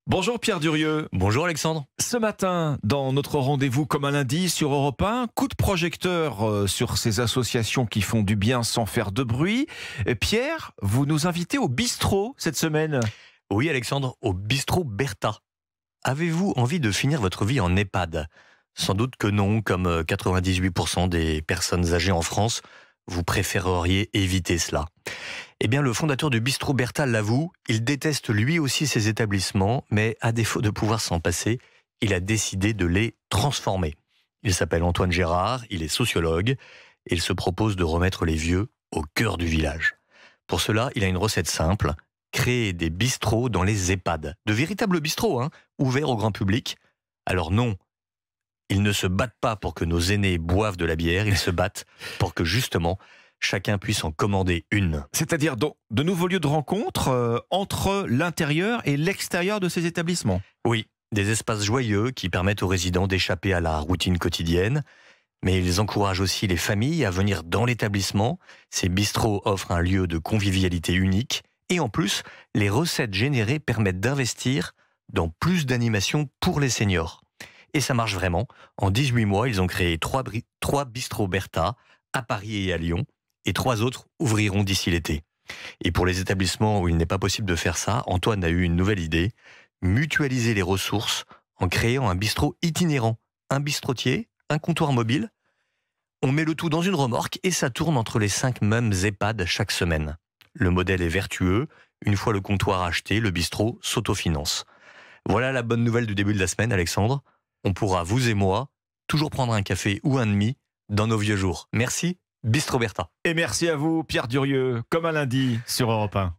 Bonjour Pierre Durieux. Bonjour Alexandre. Ce matin, dans notre rendez-vous comme un lundi sur Europe 1, coup de projecteur sur ces associations qui font du bien sans faire de bruit. Et Pierre, vous nous invitez au bistrot cette semaine. Oui Alexandre, au bistrot Bertha. Avez-vous envie de finir votre vie en EHPAD? Sans doute que non, comme 98% des personnes âgées en France, vous préféreriez éviter cela. Eh bien, le fondateur du bistrot Bertha l'avoue, il déteste lui aussi ces établissements, mais à défaut de pouvoir s'en passer, il a décidé de les transformer. Il s'appelle Antoine Gérard, il est sociologue, et il se propose de remettre les vieux au cœur du village. Pour cela, il a une recette simple, créer des bistrots dans les EHPAD. De véritables bistrots, ouverts au grand public. Alors non, ils ne se battent pas pour que nos aînés boivent de la bière, ils se battent pour que justement chacun puisse en commander une. C'est-à-dire donc de nouveaux lieux de rencontre entre l'intérieur et l'extérieur de ces établissements. Oui, des espaces joyeux qui permettent aux résidents d'échapper à la routine quotidienne, mais ils encouragent aussi les familles à venir dans l'établissement. Ces bistrots offrent un lieu de convivialité unique et en plus, les recettes générées permettent d'investir dans plus d'animations pour les seniors. Et ça marche vraiment. En 18 mois, ils ont créé 3 bistrots Bertha à Paris et à Lyon. Et 3 autres ouvriront d'ici l'été. Et pour les établissements où il n'est pas possible de faire ça, Antoine a eu une nouvelle idée, mutualiser les ressources en créant un bistrot itinérant. Un bistrotier, un comptoir mobile. On met le tout dans une remorque et ça tourne entre les 5 mêmes EHPAD chaque semaine. Le modèle est vertueux. Une fois le comptoir acheté, le bistrot s'autofinance. Voilà la bonne nouvelle du début de la semaine, Alexandre. On pourra, vous et moi, toujours prendre un café ou un demi dans nos vieux jours. Merci. Bistrot Bertha. Et merci à vous Pierre Durieux, comme un lundi sur Europe 1.